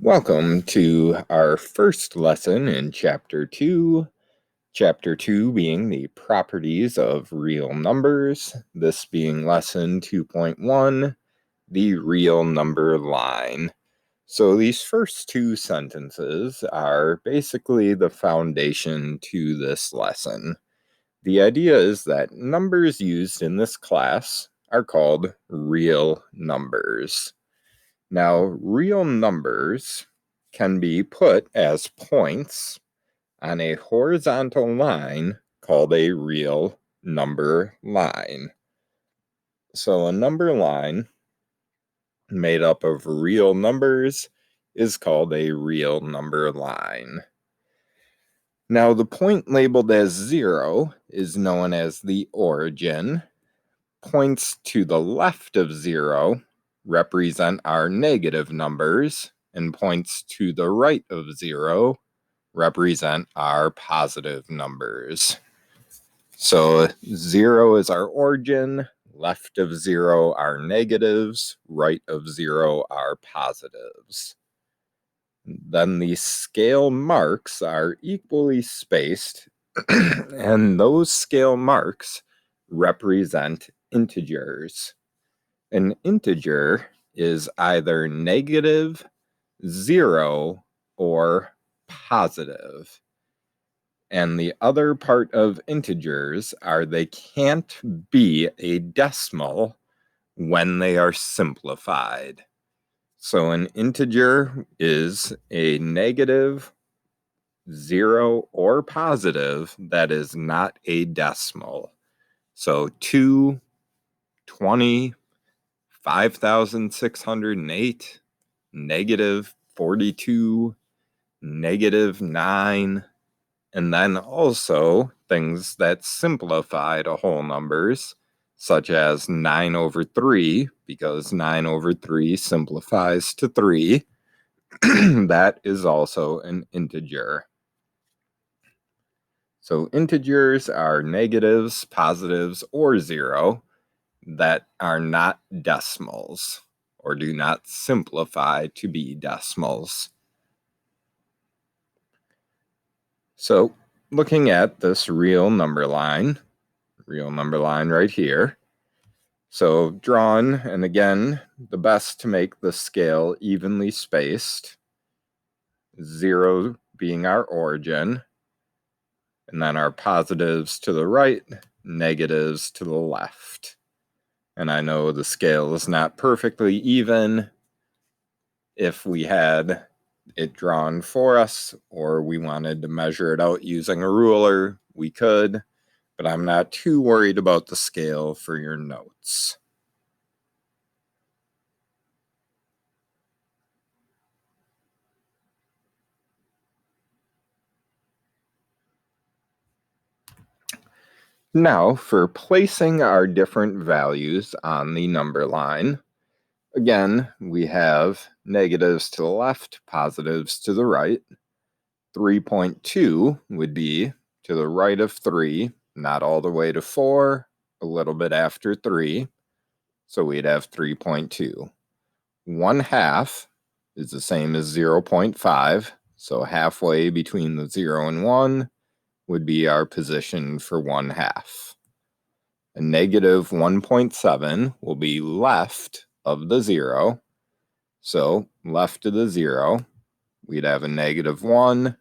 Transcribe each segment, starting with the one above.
Welcome to our first lesson in Chapter 2. Chapter 2 being the properties of real numbers, this being lesson 2.1, the real number line. So these first two sentences are basically the foundation to this lesson. The idea is that numbers used in this class are called real numbers. Now, real numbers can be put as points on a horizontal line called a real number line. So a number line made up of real numbers is called a real number line. Now, the point labeled as 0 is known as the origin. Points to the left of 0 represent our negative numbers, and points to the right of 0 represent our positive numbers. So 0 is our origin, left of 0 are negatives, right of 0 are positives. Then the scale marks are equally spaced, and those scale marks represent integers. An integer is either negative, 0, or positive. And the other part of integers are they can't be a decimal when they are simplified. So an integer is a negative, 0, or positive that is not a decimal. So 2, 20, 5,608, negative 42, negative 9, and then also things that simplify to whole numbers, such as 9 over 3, because 9 over 3 simplifies to 3. That is also an integer. So integers are negatives, positives, or 0 that are not decimals or do not simplify to be decimals. So looking at this real number line right here. So drawn, and again, the best to make the scale evenly spaced, 0 being our origin, and then our positives to the right, negatives to the left. And I know the scale is not perfectly even. If we had it drawn for us, or we wanted to measure it out using a ruler, we could, but I'm not too worried about the scale for your notes. Now, for placing our different values on the number line, again, we have negatives to the left, positives to the right. 3.2 would be to the right of 3, not all the way to 4, a little bit after 3. So we'd have 3.2. 1/2 is the same as 0.5. So halfway between the 0 and 1 would be our position for 1/2. A negative 1.7 will be left of the 0. So left of the 0, we'd have a negative 1,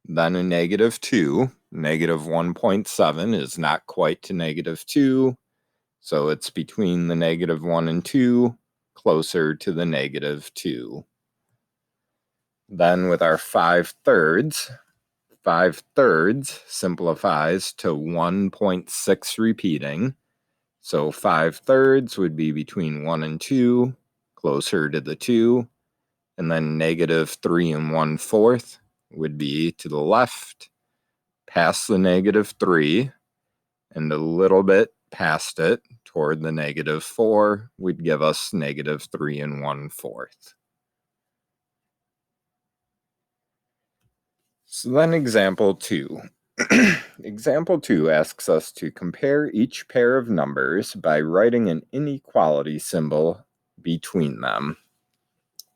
then a negative 2. Negative 1.7 is not quite to negative 2, so it's between the negative 1 and 2, closer to the negative 2. Then with our 5/3, 5/3 simplifies to 1.6 repeating. So 5/3 would be between 1 and 2, closer to the 2. And then negative 3 and 1/4 would be to the left, past the negative 3, and a little bit past it toward the negative 4 would give us negative 3 and 1/4. So then example 2. Example 2 asks us to compare each pair of numbers by writing an inequality symbol between them.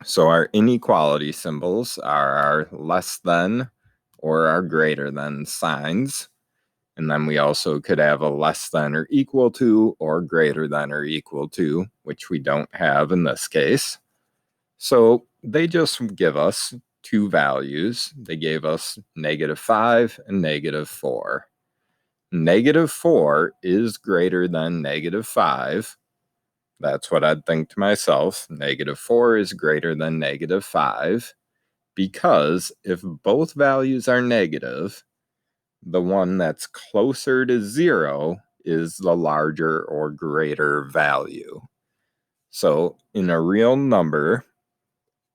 So our inequality symbols are our less than or our greater than signs. And then we also could have a less than or equal to or greater than or equal to, which we don't have in this case. So they just give us two values. They gave us -5 and -4. -4 is greater than -5. That's what I'd think to myself. -4 is greater than -5 because if both values are negative, the one that's closer to 0 is the larger or greater value. So in a real number,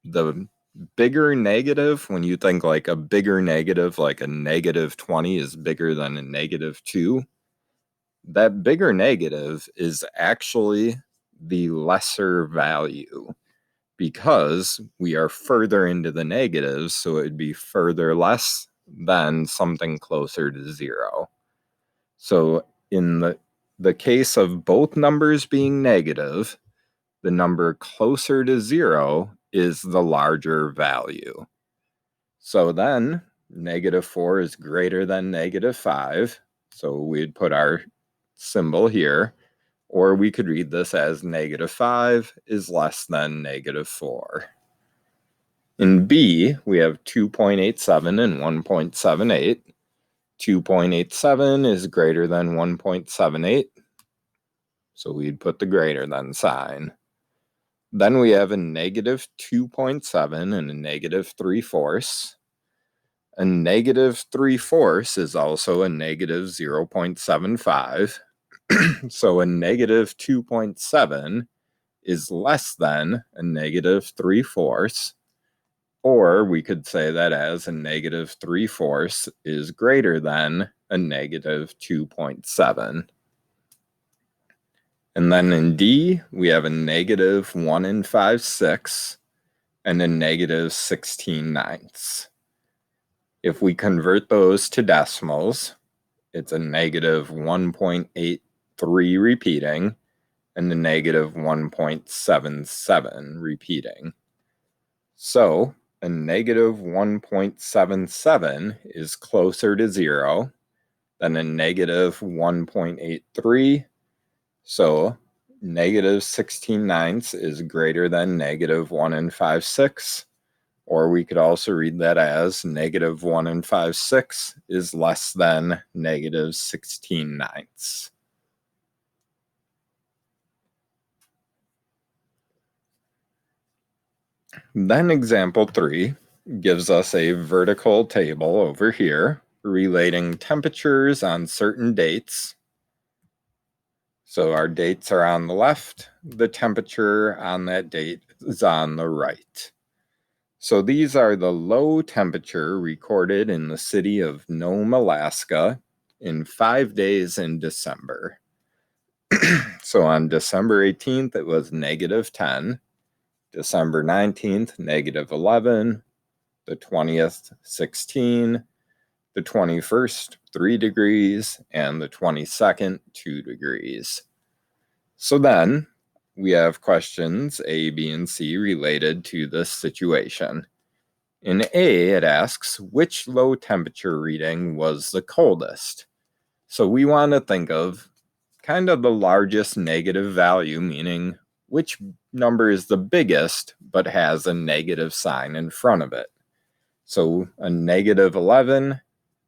the bigger negative, when you think like a bigger negative, like a -20 is bigger than a -2, that bigger negative is actually the lesser value because we are further into the negatives, so it would be further less than something closer to 0. So in the case of both numbers being negative, the number closer to 0 is the larger value. So then -4 is greater than -5. So we'd put our symbol here, or we could read this as -5 is less than -4. In B, we have 2.87 and 1.78. 2.87 is greater than 1.78. So we'd put the greater than sign. Then we have a -2.7 and a -3/4. A -3/4 is also a -0.75. So a -2.7 is less than a -3/4. Or we could say that as a -3/4 is greater than a -2.7. And then in D, we have a -1 5/6 and a -16/9. If we convert those to decimals, it's a -1.83 repeating and a -1.77 repeating. So a -1.77 is closer to 0 than a -1.83. So -16/9 is greater than -1 5/6. Or we could also read that as -1 5/6 is less than -16/9. Then example 3 gives us a vertical table over here relating temperatures on certain dates. So our dates are on the left, the temperature on that date is on the right. So these are the low temperature recorded in the city of Nome, Alaska in 5 days in December. So on December 18th, it was -10. December 19th, -11. The 20th, 16. The 21st, 3 degrees. And the 22nd, 2 degrees. So then we have questions A, B, and C related to this situation. In A, it asks which low temperature reading was the coldest. So we want to think of kind of the largest negative value, meaning which number is the biggest but has a negative sign in front of it. So a -11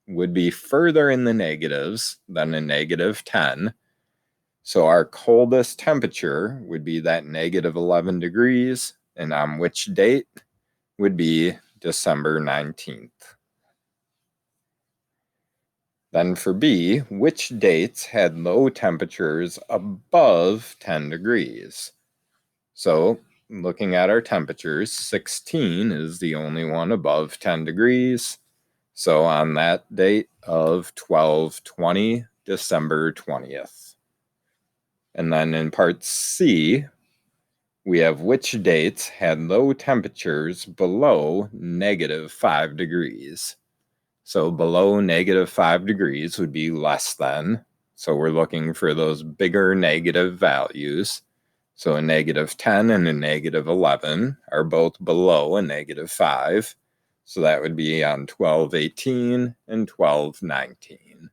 would be further in the negatives than a -10. So our coldest temperature would be that -11 degrees, and on which date would be December 19th. Then for B, which dates had low temperatures above 10 degrees? So looking at our temperatures, 16 is the only one above 10 degrees. So on that date of 12/20, December 20th. And then in part C, we have which dates had low temperatures below -5 degrees. So below -5 degrees would be less than. So we're looking for those bigger negative values. So a -10 and a -11 are both below a -5. So that would be on 1218 and 1219.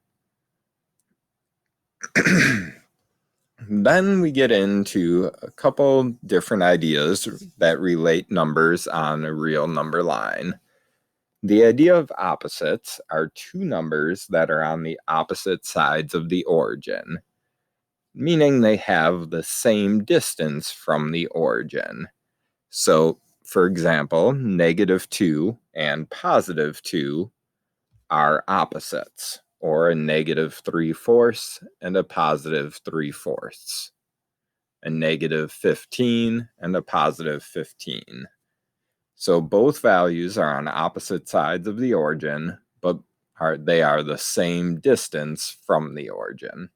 Then we get into a couple different ideas that relate numbers on a real number line. The idea of opposites are two numbers that are on the opposite sides of the origin, meaning they have the same distance from the origin. So, for example, -2 and +2 are opposites, or a -3/4 and a +3/4, a -15 and a +15. So both values are on opposite sides of the origin, but they are the same distance from the origin.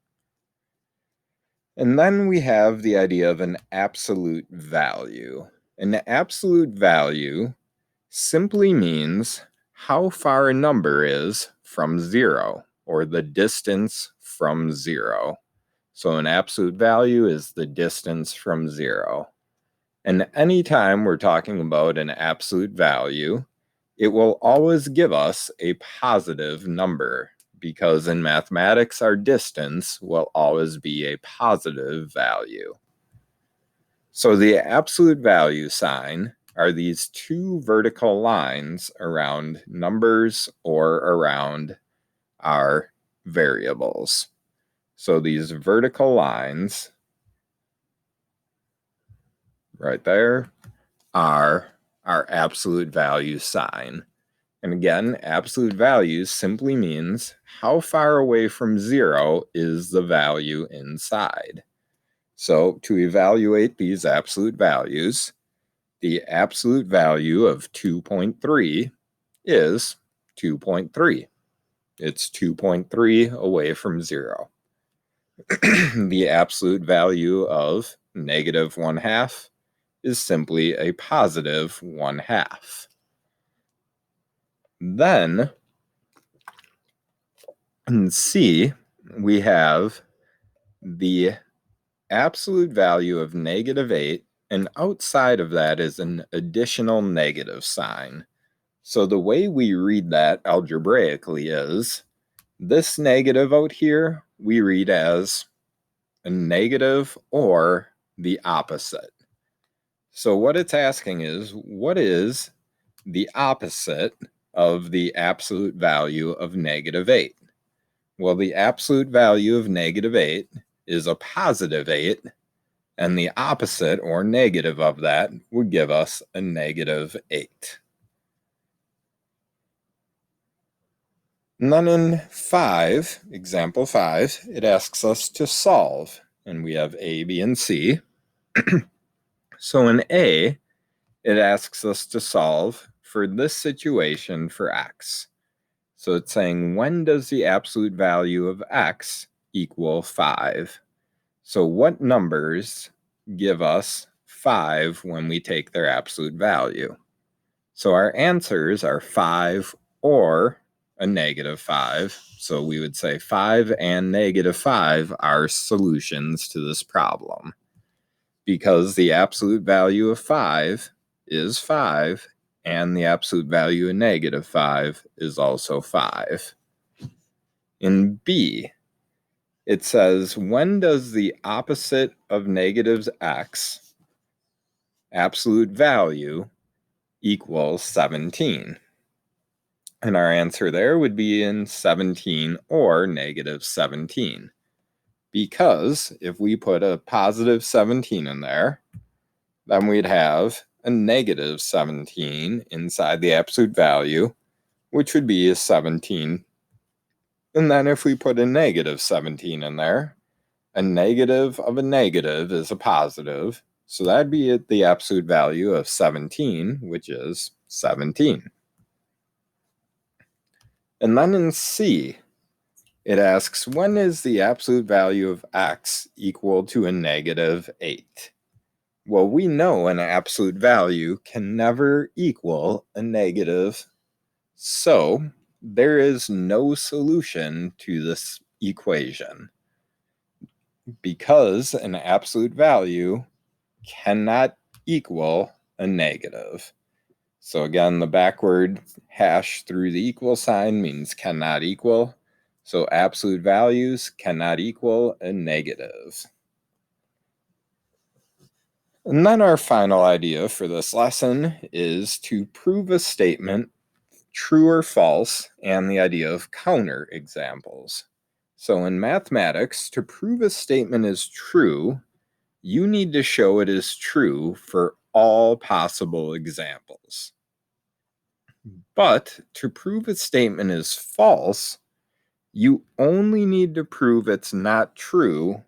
And then we have the idea of an absolute value. An absolute value simply means how far a number is from zero, or the distance from zero. So an absolute value is the distance from zero. And anytime we're talking about an absolute value, it will always give us a positive number, because in mathematics, our distance will always be a positive value. So the absolute value sign are these two vertical lines around numbers or around our variables. So these vertical lines right there are our absolute value sign. And again, absolute values simply means how far away from zero is the value inside. So to evaluate these absolute values, the absolute value of 2.3 is 2.3. It's 2.3 away from zero. The absolute value of -1/2 is simply a positive 1/2. Then in C, we have the absolute value of -8, and outside of that is an additional negative sign. So the way we read that algebraically is this negative out here, we read as a negative or the opposite. So what it's asking is, what is the opposite of the absolute value of -8? Well, the absolute value of -8 is a +8, and the opposite or negative of that would give us a -8. And then in 5, example 5, it asks us to solve, and we have A, B, and C. So in A, it asks us to solve for this situation for x. So it's saying, when does the absolute value of x equal 5? So what numbers give us 5 when we take their absolute value? So our answers are 5 or a -5. So we would say 5 and -5 are solutions to this problem, because the absolute value of 5 is 5, and the absolute value of -5 is also 5. In B, it says, when does the opposite of negatives x absolute value equal 17? And our answer there would be in 17 or -17. Because if we put a positive 17 in there, then we'd have a -17 inside the absolute value, which would be a 17. And then if we put a -17 in there, a negative of a negative is a positive. So that'd be at the absolute value of 17, which is 17. And then in C, it asks, when is the absolute value of x equal to a -8? Well, we know an absolute value can never equal a negative, so there is no solution to this equation, because an absolute value cannot equal a negative. So again, the backward hash through the equal sign means cannot equal. So absolute values cannot equal a negative. And then our final idea for this lesson is to prove a statement true or false and the idea of counter examples. So in mathematics, to prove a statement is true, you need to show it is true for all possible examples. But to prove a statement is false, you only need to prove it's not true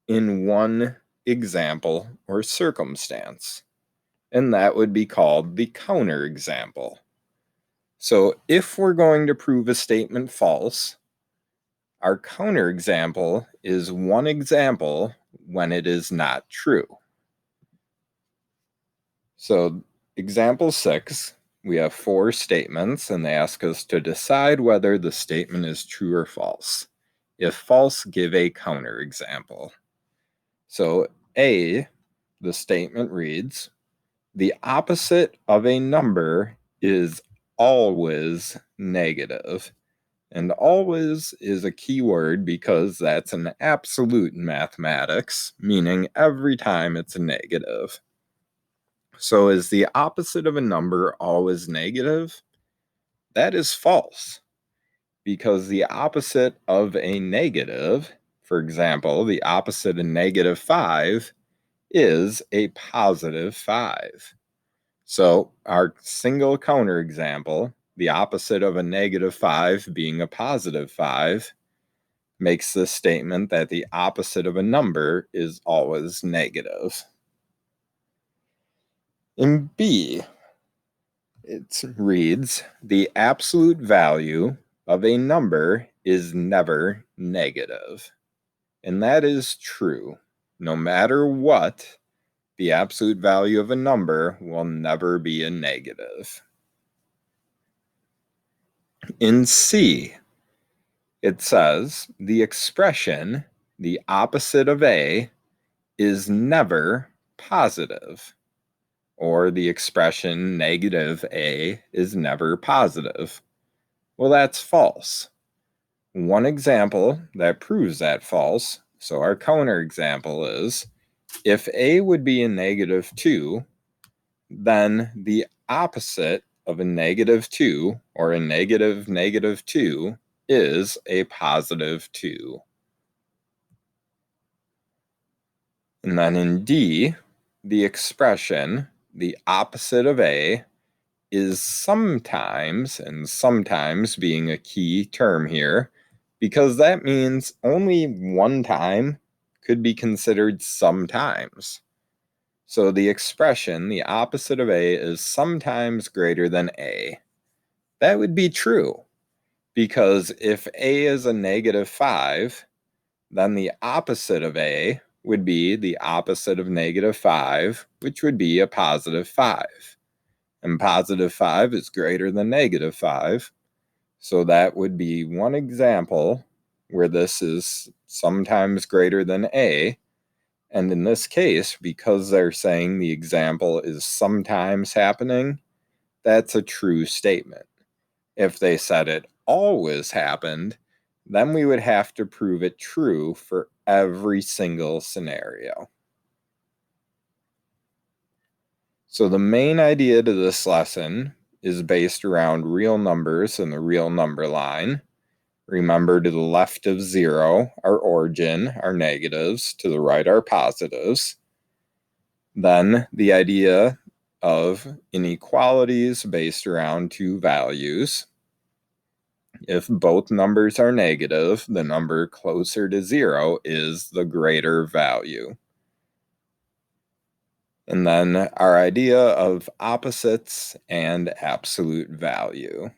in one example or circumstance, and that would be called the counterexample. So if we're going to prove a statement false, our counterexample is one example when it is not true. So example 6, we have 4 statements, and they ask us to decide whether the statement is true or false. If false, give a counterexample. So A, the statement reads, the opposite of a number is always negative. And always is a key word because that's an absolute in mathematics, meaning every time it's a negative. So is the opposite of a number always negative? That is false, because the opposite of a negative, for example, the opposite of negative 5 is a positive 5. So our single counterexample, the opposite of a negative 5 being a positive 5, makes this statement that the opposite of a number is always negative. In B, it reads, the absolute value of a number is never negative. And that is true. No matter what, the absolute value of a number will never be a negative. In C, it says the expression, the opposite of A, is never positive. Or the expression negative A is never positive. Well, that's false. One example that proves that false, so our counterexample is, if A would be a negative 2, then the opposite of a negative 2, or a negative negative 2, is a positive 2. And then in D, the expression, the opposite of A, is sometimes, and sometimes being a key term here, because that means only one time could be considered sometimes. So the expression, the opposite of A, is sometimes greater than A. That would be true, because if A is a negative 5, then the opposite of A would be the opposite of negative 5, which would be a positive 5. And positive 5 is greater than negative 5. So that would be one example where this is sometimes greater than A. And in this case, because they're saying the example is sometimes happening, that's a true statement. If they said it always happened, then we would have to prove it true for every single scenario. So the main idea to this lesson is based around real numbers and the real number line. Remember, to the left of 0 are origin, are negatives, to the right are positives. Then the idea of inequalities based around two values. If both numbers are negative, the number closer to 0 is the greater value. And then our idea of opposites and absolute value.